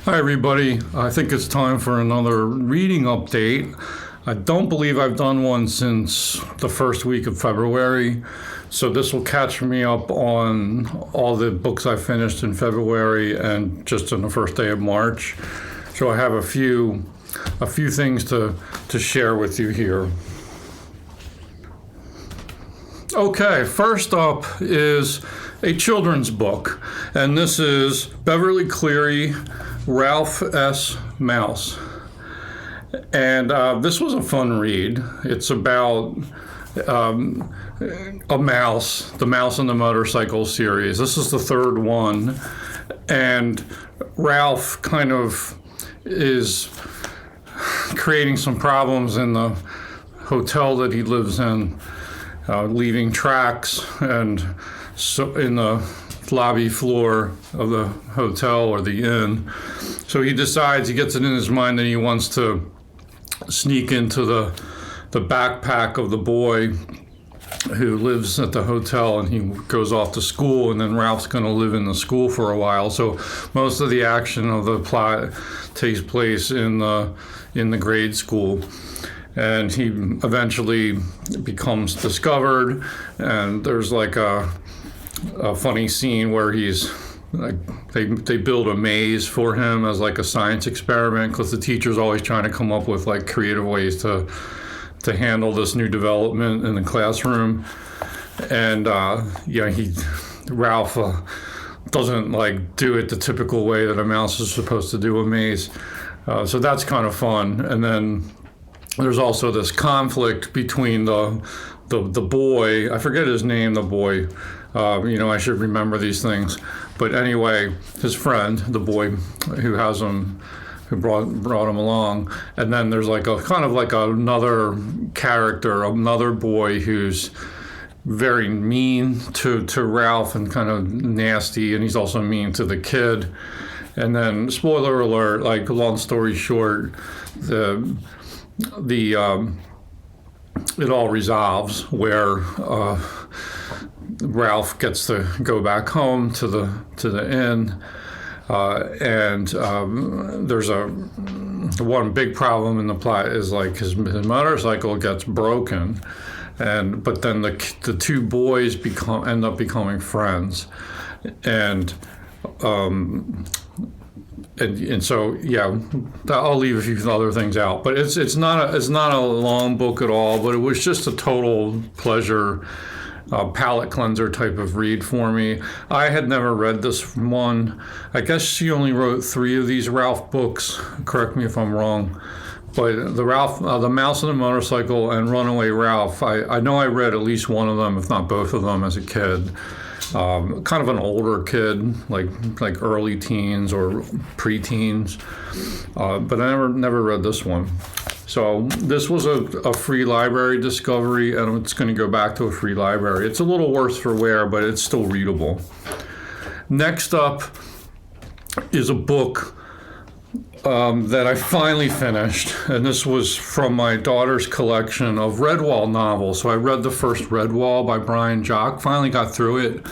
Hi, everybody. I think it's time for another reading update. I don't believe I've done one since the first week of February, so this will catch me up on all the books I finished in February and just on the first day of March. So I have a few things to share with you here. Okay, first up is a children's book, and this is Beverly Cleary, Ralph S. Mouse. And this was a fun read. It's about a mouse, the Mouse and the Motorcycle series. This is the third one, and Ralph kind of is creating some problems in the hotel that he lives in, leaving tracks and so in the lobby floor of the hotel or the inn. So he decides, he gets it in his mind that he wants to sneak into the backpack of the boy who lives at the hotel, and he goes off to school, and then Ralph's going to live in the school for a while. So most of the action of the plot takes place in the grade school. And he eventually becomes discovered, and there's like a funny scene where he's like, they build a maze for him as like a science experiment, because the teacher's always trying to come up with like creative ways to handle this new development in the classroom. And Ralph doesn't like do it the typical way that a mouse is supposed to do a maze. So that's kind of fun. And then there's also this conflict between the boy, I forget his name, the boy. I should remember these things. But anyway, his friend, the boy who has him, who brought him along. And then there's like a kind of like another character, another boy who's very mean to Ralph and kind of nasty, and he's also mean to the kid. And then, spoiler alert, like long story short, it all resolves where Ralph gets to go back home to the inn, and there's one big problem in the plot is like his motorcycle gets broken, but then the two boys end up becoming friends, and so I'll leave a few other things out, but it's not a long book at all, but it was just a total pleasure, palate cleanser type of read for me. I had never read this one. I guess she only wrote 3 of these Ralph books. Correct me if I'm wrong. But the Mouse and the Motorcycle and Runaway Ralph, I know I read at least one of them, if not both of them, as a kid. Kind of an older kid, like early teens or pre-teens, but I never read this one. So this was a free library discovery, and it's going to go back to a free library. It's a little worse for wear, but it's still readable. Next up is a book that I finally finished, and this was from my daughter's collection of Redwall novels. So I read the first Redwall by Jacques, finally got through it.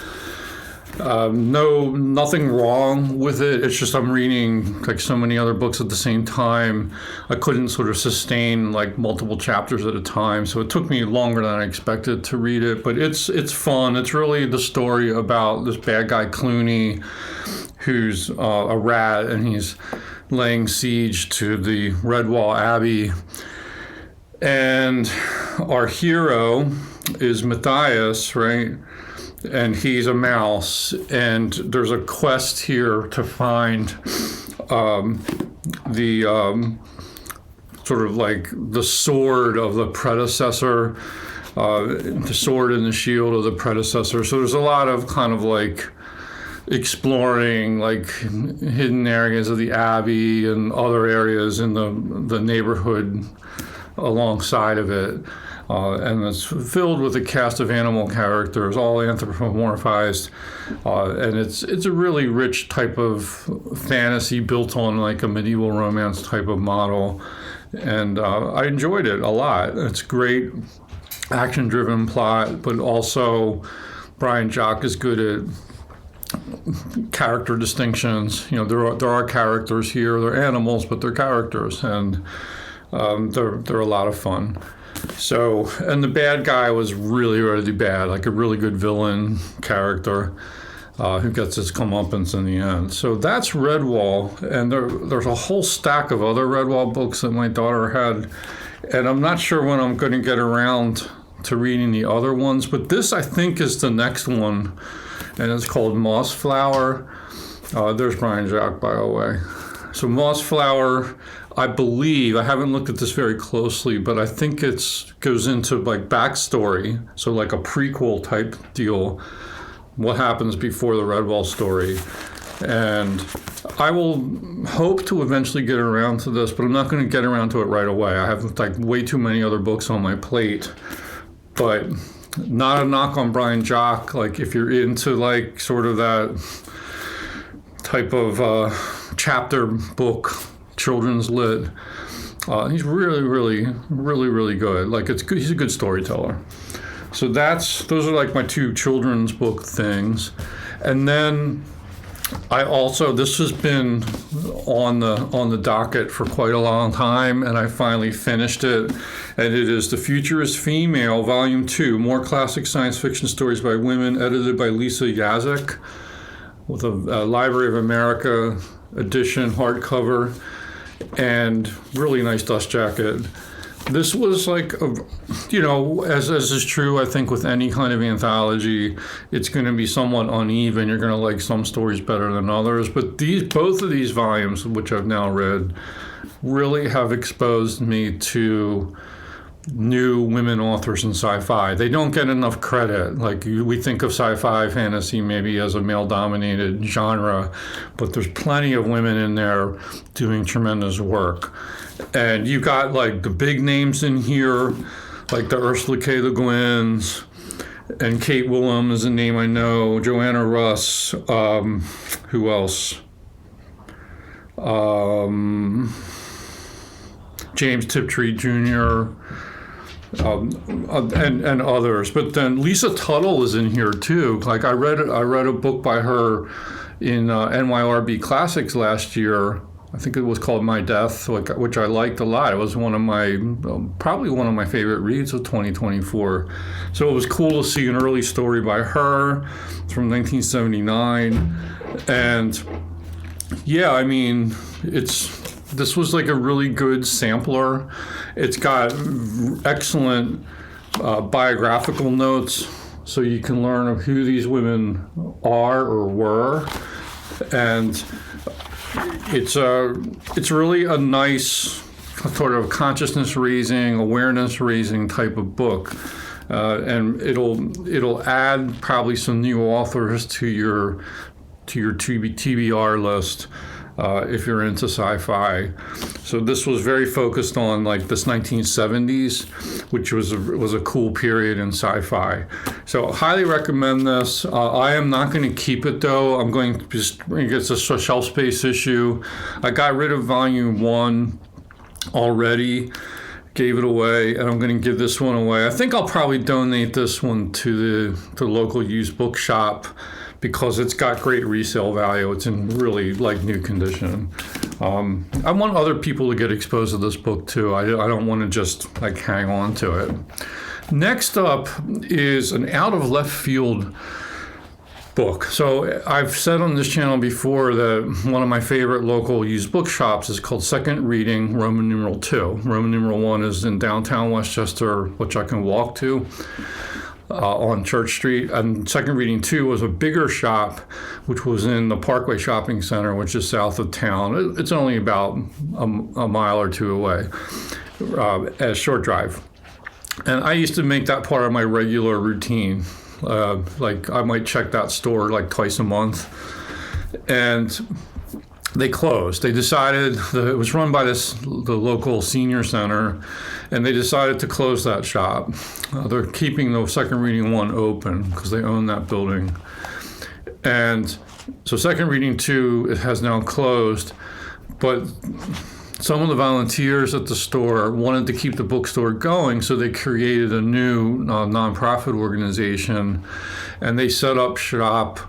Nothing wrong with it. It's just I'm reading like so many other books at the same time. I couldn't sort of sustain like multiple chapters at a time, so it took me longer than I expected to read it. But it's fun. It's really the story about this bad guy Cleary, who's a rat, and he's laying siege to the Redwall Abbey. And our hero is Matthias, right? And he's a mouse, and there's a quest here to find the sort of like the sword of the predecessor, the sword and the shield of the predecessor. So there's a lot of kind of like exploring like hidden areas of the Abbey and other areas in the neighborhood alongside of it. And it's filled with a cast of animal characters, all anthropomorphized, and it's a really rich type of fantasy built on like a medieval romance type of model, and I enjoyed it a lot. It's great action-driven plot, but also Jacques is good at character distinctions. There are characters here. They're animals, but they're characters, and they're a lot of fun. So, and the bad guy was really, really bad, like a really good villain character who gets his comeuppance in the end. So that's Redwall, and there's a whole stack of other Redwall books that my daughter had, and I'm not sure when I'm going to get around to reading the other ones, but this I think is the next one, and it's called Mossflower. There's Brian Jacques, by the way. So Mossflower, I believe, I haven't looked at this very closely, but I think it goes into like backstory, so like a prequel type deal, what happens before the Redwall story. And I will hope to eventually get around to this, but I'm not going to get around to it right away. I have like way too many other books on my plate. But not a knock on Brian Jacques. Like if you're into like sort of that type of chapter book, children's lit, he's really, really, really, really good. Like it's good. He's a good storyteller. So those are like my two children's book things. And then this has been on the docket for quite a long time, and I finally finished it. And it is The Future is Female, Volume 2, More Classic Science Fiction Stories by Women, edited by Lisa Yaszek, with a Library of America edition, hardcover, and really nice dust jacket. This was like, as is true, I think, with any kind of anthology, it's going to be somewhat uneven. You're going to like some stories better than others. But both of these volumes, which I've now read, really have exposed me to new women authors in sci-fi. They don't get enough credit. Like we think of sci-fi fantasy maybe as a male-dominated genre, but there's plenty of women in there doing tremendous work. And you got like the big names in here, like the Ursula K. Le Guins, and Kate Willem is a name I know, Joanna Russ, who else? James Tiptree Jr., and others. But then Lisa Tuttle is in here too. Like I read a book by her in NYRB Classics last year. I think it was called My Death, which I liked a lot. It was probably one of my favorite reads of 2024. So it was cool to see an early story by her from 1979. And yeah, I mean, this was like a really good sampler. It's got excellent biographical notes, so you can learn of who these women are or were. And it's really a nice sort of consciousness raising, awareness raising type of book, and it'll add probably some new authors to your TBR list if you're into sci-fi. So this was very focused on like this 1970s, which was a cool period in sci-fi. So highly recommend this. I am not going to keep it though. I'm going to it's a shelf space issue. I got rid of volume 1 already, gave it away, and I'm going to give this one away. I think I'll probably donate this one to the local used bookshop, because it's got great resale value. It's in really like new condition. I want other people to get exposed to this book too. I don't want to just like hang on to it. Next up is an out of left field book. So I've said on this channel before that one of my favorite local used bookshops is called Second Reading, Roman numeral 2. Roman numeral 1 is in downtown Westchester, which I can walk to. On Church Street, and Second Reading 2 was a bigger shop, which was in the Parkway Shopping Center, which is south of town. It's only about a mile or two away, a short drive. And I used to make that part of my regular routine. Like I might check that store like twice a month, and they closed. They decided that it was run by the local senior center, and they decided to close that shop. They're keeping the Second Reading 1 open because they own that building. And so Second Reading 2, it has now closed, but some of the volunteers at the store wanted to keep the bookstore going, so they created a new nonprofit organization, and they set up shop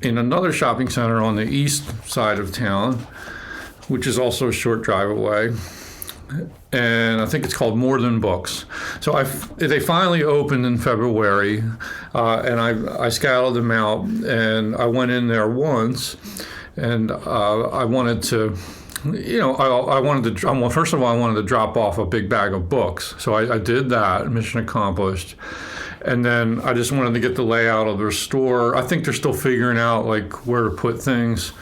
in another shopping center on the east side of town, which is also a short drive away. And I think it's called More Than Books. So they finally opened in February, and I scouted them out, and I went in there once, and I wanted to, first of all, I wanted to drop off a big bag of books. So I did that, mission accomplished. And then I just wanted to get the layout of their store. I think they're still figuring out like where to put things.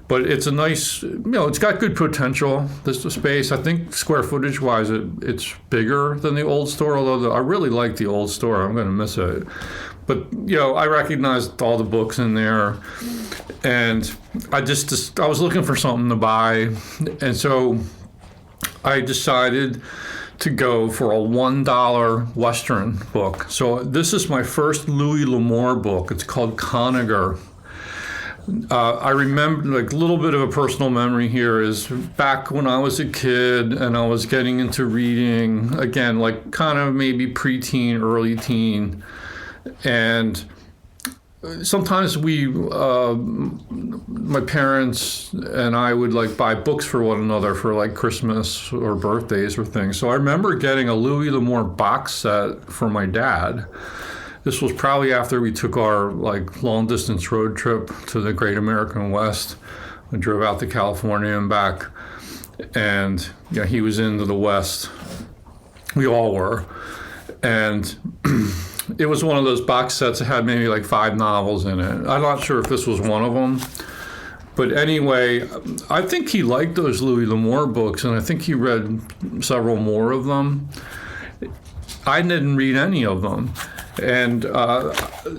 But it's a nice, it's got good potential, this space. I think square footage wise, it's bigger than the old store, although I really like the old store. I'm going to miss it. But, I recognized all the books in there. And I was looking for something to buy. And so I decided to go for a $1 Western book. So this is my first Louis L'Amour book. It's called Conagher. I remember, like, a little bit of a personal memory here is back when I was a kid and I was getting into reading, again, like kind of maybe preteen, early teen. And sometimes my parents and I would like buy books for one another for like Christmas or birthdays or things. So I remember getting a Louis L'Amour box set for my dad. This was probably after we took our like long distance road trip to the Great American West. We drove out to California and back, and he was into the West. We all were, and it was one of those box sets that had maybe like 5 novels in it. I'm not sure if this was one of them, but anyway, I think he liked those Louis L'Amour books, and I think he read several more of them. I didn't read any of them. And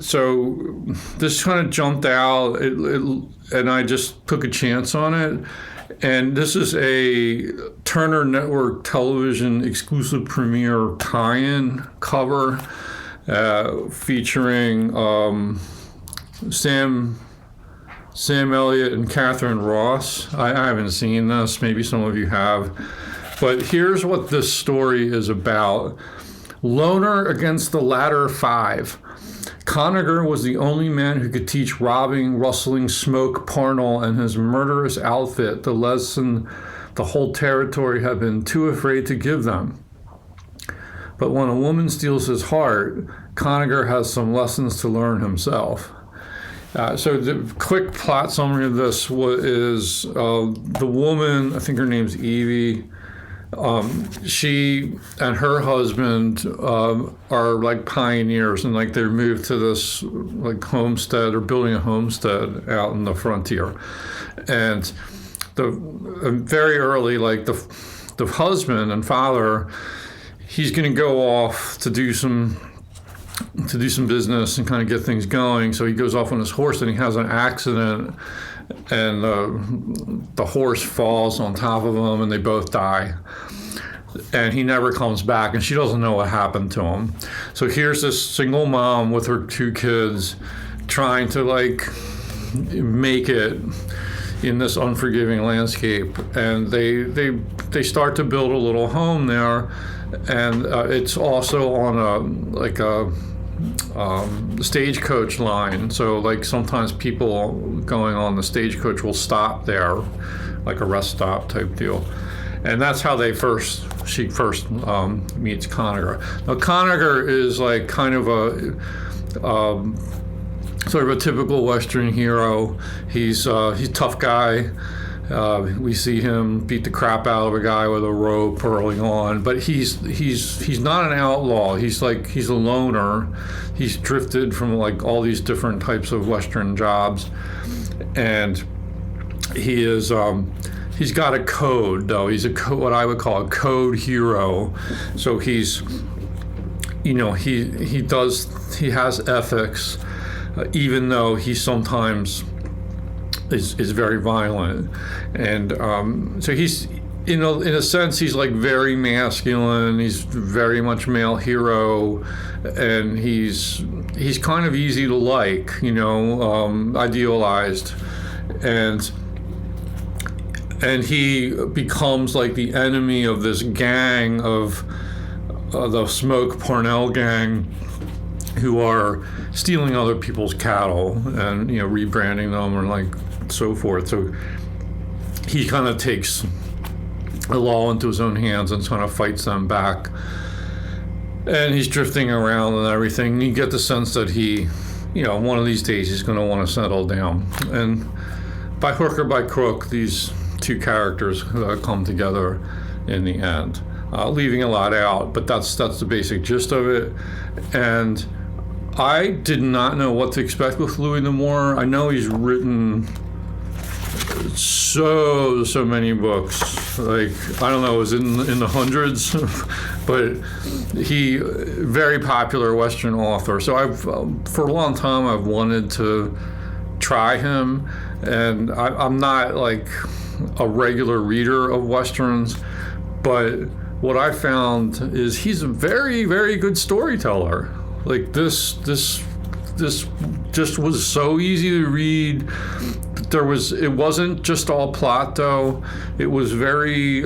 so this kind of jumped out, and I just took a chance on it. And this is a Turner Network television exclusive premiere tie-in cover featuring Sam Elliott and Catherine Ross. I haven't seen this. Maybe some of you have. But here's what this story is about. Loner against the latter 5. Conagher was the only man who could teach robbing, rustling Smoke Parnell and his murderous outfit the lesson the whole territory had been too afraid to give them. But when a woman steals his heart, Conagher has some lessons to learn himself. So the quick plot summary of this is the woman, I think her name's Evie, she and her husband are like pioneers, and like they moved to this like homestead, or building a homestead out in the frontier. And very early, like the husband and father, he's going to go off to do some business and kind of get things going. So he goes off on his horse and he has an accident, and the horse falls on top of him and they both die. And he never comes back, and she doesn't know what happened to him. So here's this single mom with her 2 kids trying to like make it in this unforgiving landscape. And they start to build a little home there, and it's also on a stagecoach line. So like sometimes people going on the stagecoach will stop there, like a rest stop type deal. And that's how she first meets Conagher. Now Conagher is like kind of a sort of a typical Western hero. He's a tough guy. We see him beat the crap out of a guy with a rope early on, but he's not an outlaw. He's a loner. He's drifted from like all these different types of Western jobs, and he is he's got a code though. He's what I would call a code hero. So he's he has ethics, even though he sometimes is very violent. And so he's, in a sense, he's like very masculine. He's very much male hero, and he's kind of easy to like, idealized, and he becomes like the enemy of this gang of the Smoke Parnell gang, who are stealing other people's cattle and rebranding them or like so forth. So he kind of takes the law into his own hands and kind of fights them back. And he's drifting around and everything. You get the sense that he, one of these days he's going to want to settle down. And by hook or by crook, these two characters come together in the end, leaving a lot out, but that's the basic gist of it. And I did not know what to expect with Louis L'Amour. I know he's written so many books. Like, I don't know, it was in the hundreds, but he very popular Western author. So I've for a long time I've wanted to try him, and I'm not like a regular reader of Westerns, but what I found is he's a very, very good storyteller. Like this just was so easy to read. It wasn't just all plot though. It was very, it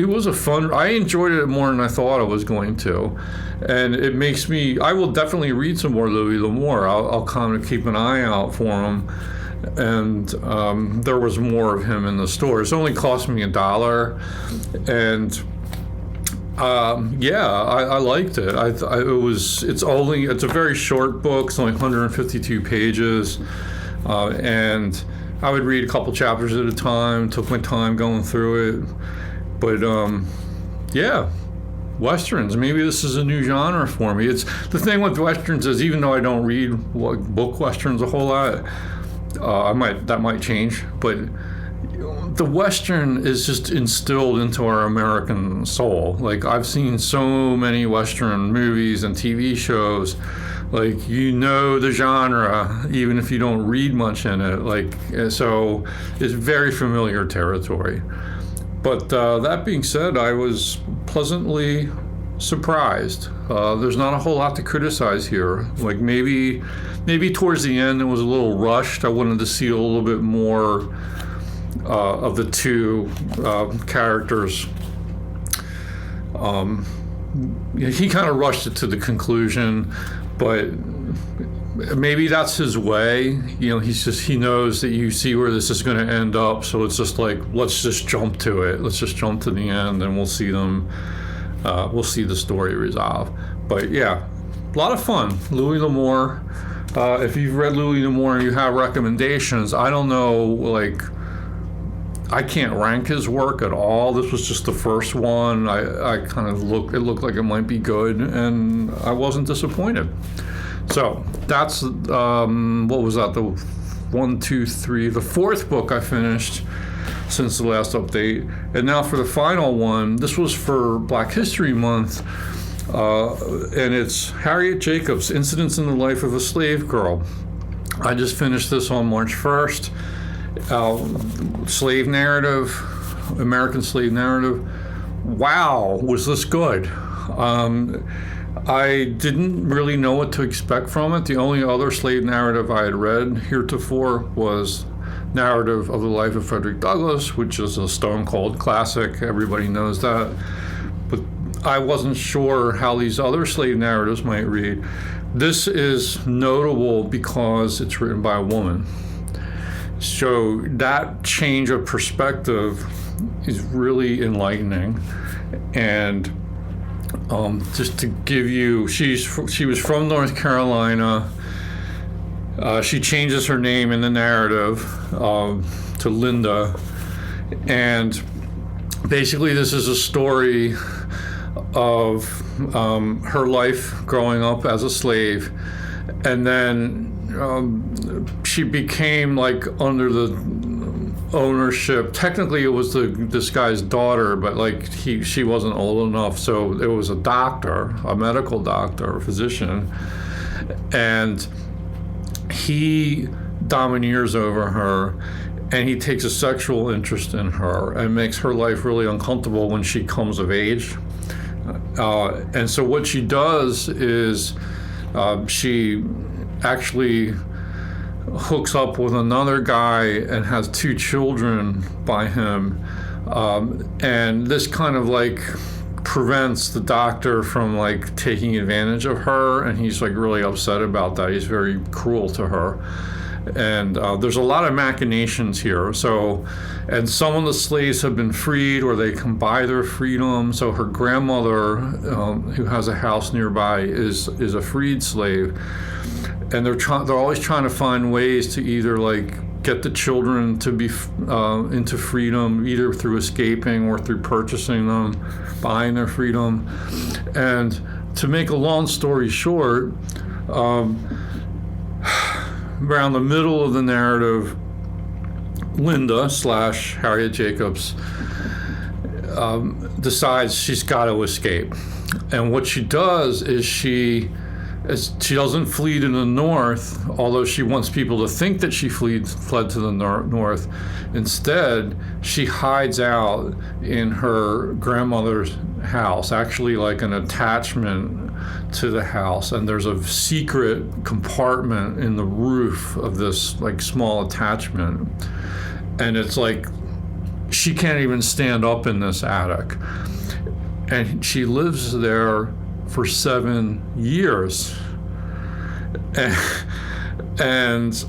was a fun, I enjoyed it more than I thought I was going to. And it makes me, I will definitely read some more Louis L'Amour. I'll kind of keep an eye out for him. And there was more of him in the stores. It only cost me $1, and I liked it. It's a very short book. It's only 152 pages, and I would read a couple chapters at a time. Took my time going through it, but Westerns. Maybe this is a new genre for me. It's the thing with Westerns is, even though I don't read book Westerns a whole lot. That might change, but the Western is just instilled into our American soul. Like, I've seen so many Western movies and TV shows, like, the genre, even if you don't read much in it. Like, so it's very familiar territory. But that being said, I was pleasantly surprised. There's not a whole lot to criticize here. Like, maybe towards the end it was a little rushed. I wanted to see a little bit more of the two characters. He kind of rushed it to the conclusion, but maybe that's his way. He knows that you see where this is going to end up, so it's just like, let's just jump to it. Let's just jump to the end, and we'll see the story resolve. But yeah, a lot of fun. Louis L'Amour. If you've read Louis L'Amour and you have recommendations, I don't know, like, I can't rank his work at all. This was just the first one. I kind of it looked like it might be good, and I wasn't disappointed. So that's, what was that? The fourth book I finished since the last update. And now for the final one, this was for Black History Month, and it's Harriet Jacobs, Incidents in the Life of a Slave Girl. I just finished this on March 1st. Slave narrative, American slave narrative. Wow, was this good? I didn't really know what to expect from it. The only other slave narrative I had read heretofore was Narrative of the Life of Frederick Douglass, which is a stone cold classic. Everybody knows that. But I wasn't sure how these other slave narratives might read. This is notable because it's written by a woman. So that change of perspective is really enlightening. And just to give you, she was from North Carolina. She changes her name in the narrative to Linda. And basically this is a story of her life growing up as a slave. And then she became, like, under the ownership. Technically, it was this guy's daughter, but like she wasn't old enough, so it was a doctor, a medical doctor, a physician, and he domineers over her, and he takes a sexual interest in her and makes her life really uncomfortable when she comes of age. And so what she does is she actually hooks up with another guy and has 2 children by him, and this kind of like prevents the doctor from like taking advantage of her, and he's like really upset about that. He's very cruel to her. And there's a lot of machinations here. So, and some of the slaves have been freed, or they can buy their freedom. So her grandmother, who has a house nearby, is a freed slave, and they're always trying to find ways to either like get the children to be into freedom, either through escaping or through purchasing them, buying their freedom. And to make a long story short, around the middle of the narrative, Linda / Harriet Jacobs decides she's got to escape. And what she does is she doesn't flee to the north, although she wants people to think that she fled to the north. Instead, she hides out in her grandmother's house, actually like an attachment to the house, and there's a secret compartment in the roof of this like small attachment, and it's like she can't even stand up in this attic, and she lives there for 7 years, and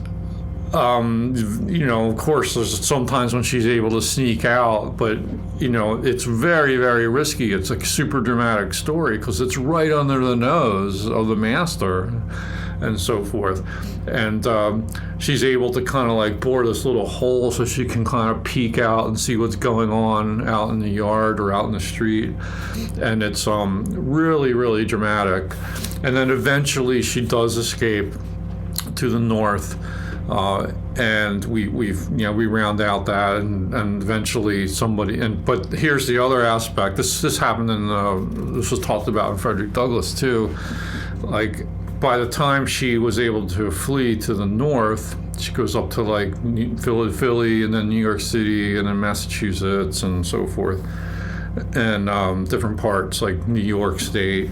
you know, of course, there's sometimes when she's able to sneak out, but you know, it's very, very risky. It's like a super dramatic story because it's right under the nose of the master and so forth. And she's able to kind of like bore this little hole so she can kind of peek out and see what's going on out in the yard or out in the street. And it's really, really dramatic. And then eventually she does escape to the north. And we round out that, and eventually somebody. But here's the other aspect. This happened this was talked about in Frederick Douglass too. Like by the time she was able to flee to the north, she goes up to like Philly, and then New York City, and then Massachusetts, and so forth, and different parts like New York State.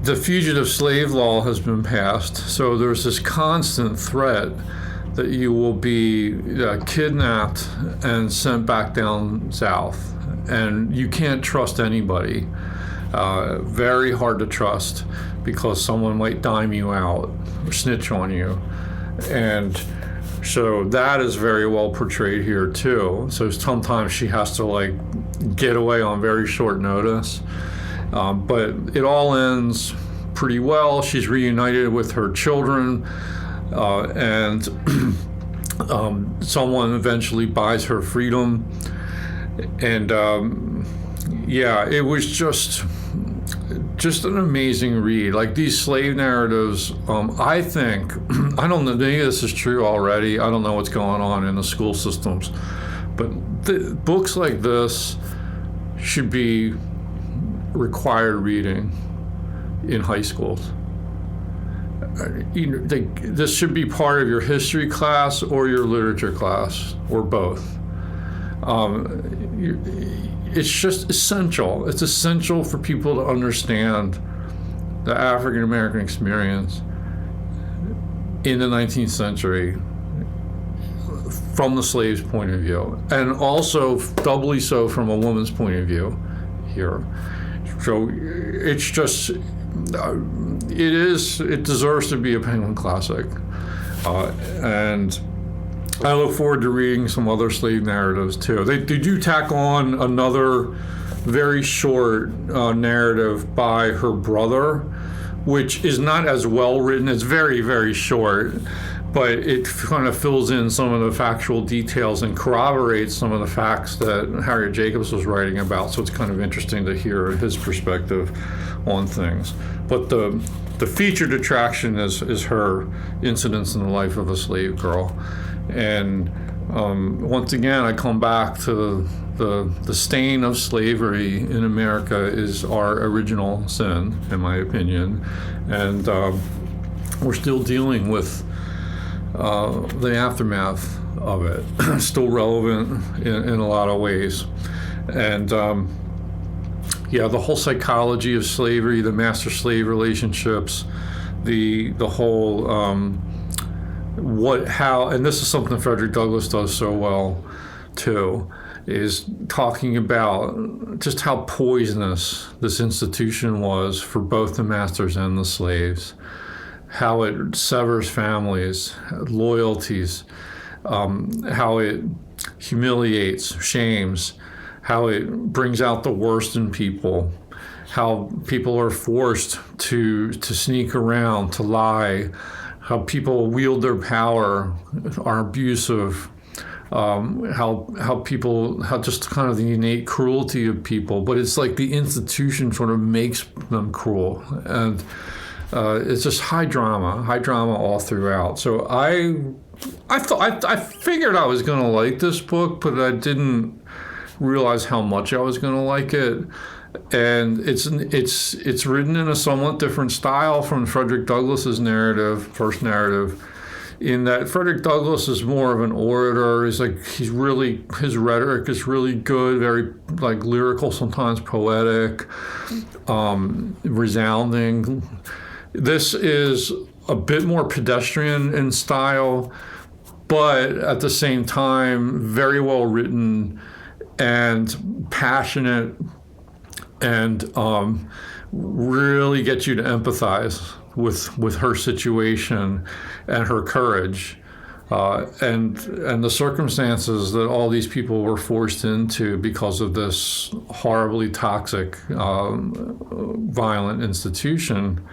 The fugitive slave law has been passed, so there's this constant threat that you will be kidnapped and sent back down south, and you can't trust anybody. Very hard to trust because someone might dime you out or snitch on you, and so that is very well portrayed here too. So sometimes she has to like get away on very short notice. But it all ends pretty well. She's reunited with her children, and someone eventually buys her freedom. And it was just an amazing read. Like these slave narratives, I think, I don't know, maybe this is true already. I don't know what's going on in the school systems, but books like this should be required reading in high schools. This should be part of your history class or your literature class, or both. It's just essential. It's essential for people to understand the African American experience in the 19th century from the slave's point of view, and also doubly so from a woman's point of view here. So it's just, it deserves to be a Penguin classic. And I look forward to reading some other slave narratives too. They do tack on another very short narrative by her brother, which is not as well written. It's very, very short, but it kind of fills in some of the factual details and corroborates some of the facts that Harriet Jacobs was writing about. So it's kind of interesting to hear his perspective on things. But the featured attraction is her incidents in the life of a slave girl. And once again, I come back to the stain of slavery in America is our original sin, in my opinion. And we're still dealing with the aftermath of it. Still relevant in a lot of ways. And the whole psychology of slavery, the master-slave relationships, the whole and this is something Frederick Douglass does so well too, is talking about just how poisonous this institution was for both the masters and the slaves, how it severs families, loyalties, how it humiliates, shames, how it brings out the worst in people, how people are forced to sneak around, to lie, how people wield their power, are abusive, how just kind of the innate cruelty of people, but it's like the institution sort of makes them cruel. And it's just high drama all throughout. So I figured I was going to like this book, but I didn't realize how much I was going to like it. And it's written in a somewhat different style from Frederick Douglass's first narrative, in that Frederick Douglass is more of an orator. His rhetoric is really good, very like lyrical, sometimes poetic, resounding. This is a bit more pedestrian in style, but at the same time, very well written and passionate, and really get you to empathize with her situation and her courage, and the circumstances that all these people were forced into because of this horribly toxic, violent institution.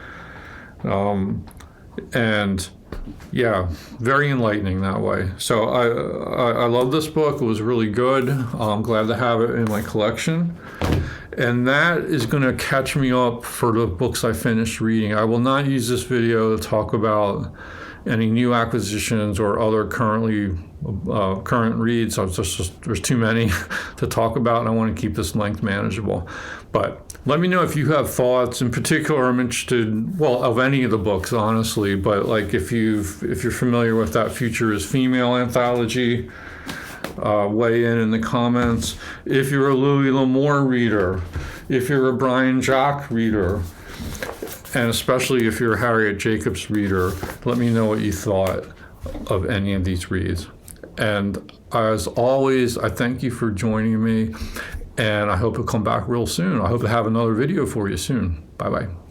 And yeah, very enlightening that way. So I love this book. It was really good. I'm glad to have it in my collection. And that is going to catch me up for the books I finished reading. I will not use this video to talk about any new acquisitions or other current reads. There's too many to talk about, and I want to keep this length manageable. But let me know if you have thoughts. In particular, I'm interested, of any of the books, honestly. But like if you're familiar with that Future is Female anthology, weigh in the comments. If you're a Louis L'Amour reader, if you're a Brian Jacques reader, and especially if you're a Harriet Jacobs reader, let me know what you thought of any of these reads. And as always, I thank you for joining me, and I hope you'll come back real soon. I hope to have another video for you soon. Bye-bye.